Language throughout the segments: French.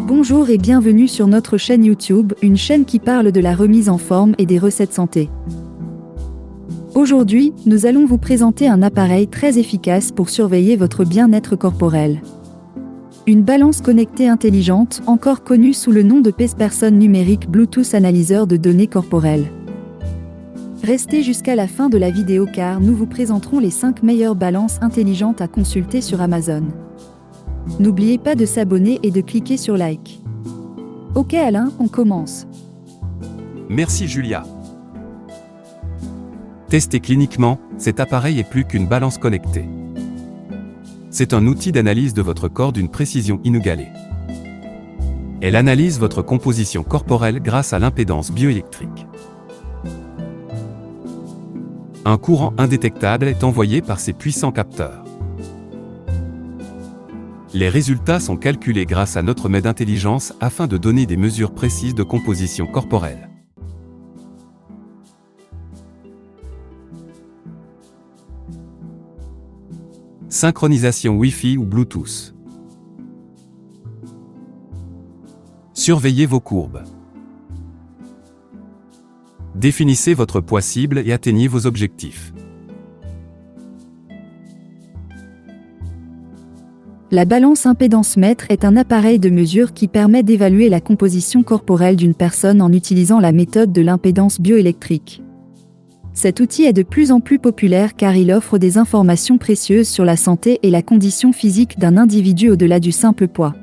Bonjour et bienvenue sur notre chaîne YouTube, une chaîne qui parle de la remise en forme et des recettes santé. Aujourd'hui, nous allons vous présenter un appareil très efficace pour surveiller votre bien-être corporel. Une balance connectée intelligente, encore connue sous le nom de PacePerson numérique Bluetooth analyseur de données corporelles. Restez jusqu'à la fin de la vidéo car nous vous présenterons les 5 meilleures balances intelligentes à consulter sur Amazon. N'oubliez pas de s'abonner et de cliquer sur like. Ok Alain, on commence. Merci Julia. Testé cliniquement, cet appareil est plus qu'une balance connectée. C'est un outil d'analyse de votre corps d'une précision inégalée. Elle analyse votre composition corporelle grâce à l'impédance bioélectrique. Un courant indétectable est envoyé par ces puissants capteurs. Les résultats sont calculés grâce à notre main d'intelligence afin de donner des mesures précises de composition corporelle. Synchronisation Wi-Fi ou Bluetooth. Surveillez vos courbes. Définissez votre poids cible et atteignez vos objectifs. La balance impédance-mètre est un appareil de mesure qui permet d'évaluer la composition corporelle d'une personne en utilisant la méthode de l'impédance bioélectrique. Cet outil est de plus en plus populaire car il offre des informations précieuses sur la santé et la condition physique d'un individu au-delà du simple poids.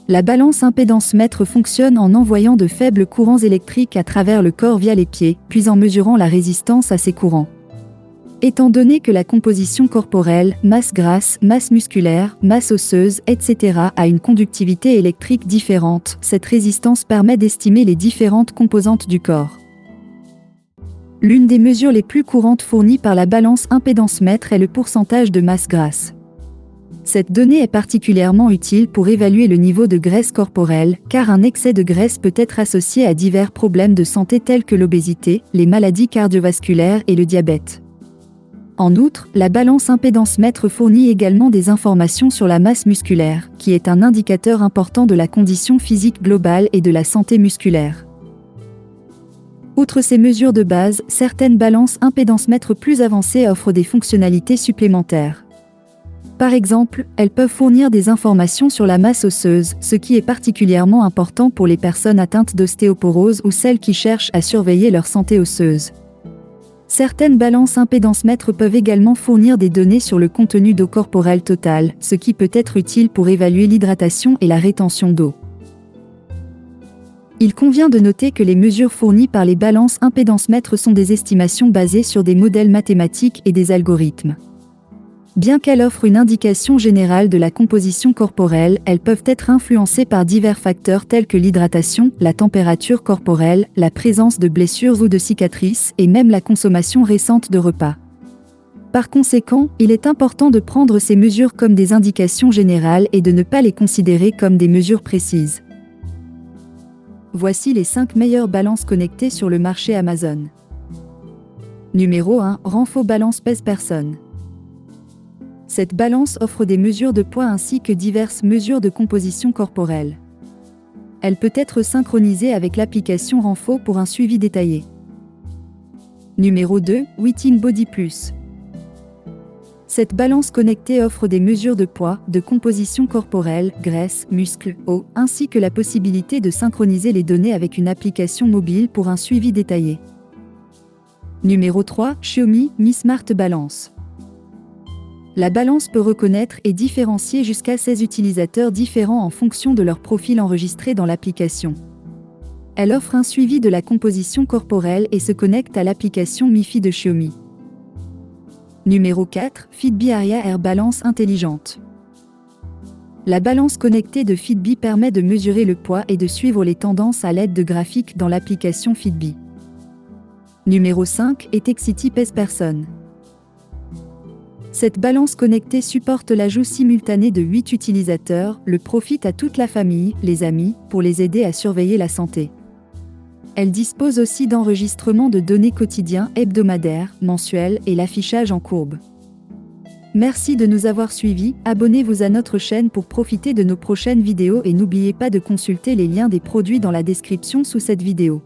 La balance impédance-mètre fonctionne en envoyant de faibles courants électriques à travers le corps via les pieds, puis en mesurant la résistance à ces courants. Étant donné que la composition corporelle, masse grasse, masse musculaire, masse osseuse, etc. a une conductivité électrique différente, cette résistance permet d'estimer les différentes composantes du corps. L'une des mesures les plus courantes fournies par la balance impédance-mètre est le pourcentage de masse grasse. Cette donnée est particulièrement utile pour évaluer le niveau de graisse corporelle, car un excès de graisse peut être associé à divers problèmes de santé tels que l'obésité, les maladies cardiovasculaires et le diabète. En outre, la balance impédance-mètre fournit également des informations sur la masse musculaire, qui est un indicateur important de la condition physique globale et de la santé musculaire. Outre ces mesures de base, certaines balances impédance-mètre plus avancées offrent des fonctionnalités supplémentaires. Par exemple, elles peuvent fournir des informations sur la masse osseuse, ce qui est particulièrement important pour les personnes atteintes d'ostéoporose ou celles qui cherchent à surveiller leur santé osseuse. Certaines balances impédance-mètre peuvent également fournir des données sur le contenu d'eau corporelle totale, ce qui peut être utile pour évaluer l'hydratation et la rétention d'eau. Il convient de noter que les mesures fournies par les balances impédance-mètre sont des estimations basées sur des modèles mathématiques et des algorithmes. Bien qu'elles offrent une indication générale de la composition corporelle, elles peuvent être influencées par divers facteurs tels que l'hydratation, la température corporelle, la présence de blessures ou de cicatrices, et même la consommation récente de repas. Par conséquent, il est important de prendre ces mesures comme des indications générales et de ne pas les considérer comme des mesures précises. Voici les 5 meilleures balances connectées sur le marché Amazon. Numéro 1, Renfo Balance PacePerson. Cette balance offre des mesures de poids ainsi que diverses mesures de composition corporelle. Elle peut être synchronisée avec l'application Renfo pour un suivi détaillé. Numéro 2, Witting Body Plus. Cette balance connectée offre des mesures de poids, de composition corporelle, graisse, muscles, eau, ainsi que la possibilité de synchroniser les données avec une application mobile pour un suivi détaillé. Numéro 3, Xiaomi Mi Smart Balance. La balance peut reconnaître et différencier jusqu'à 16 utilisateurs différents en fonction de leur profil enregistré dans l'application. Elle offre un suivi de la composition corporelle et se connecte à l'application MiFi de Xiaomi. Numéro 4, Fitbit Aria Air Balance intelligente. La balance connectée de Fitbit permet de mesurer le poids et de suivre les tendances à l'aide de graphiques dans l'application Fitbit. Numéro 5, Etexity PacePerson. Cette balance connectée supporte l'ajout simultané de 8 utilisateurs, le profite à toute la famille, les amis, pour les aider à surveiller la santé. Elle dispose aussi d'enregistrements de données quotidiens, hebdomadaires, mensuels et l'affichage en courbe. Merci de nous avoir suivis, abonnez-vous à notre chaîne pour profiter de nos prochaines vidéos et n'oubliez pas de consulter les liens des produits dans la description sous cette vidéo.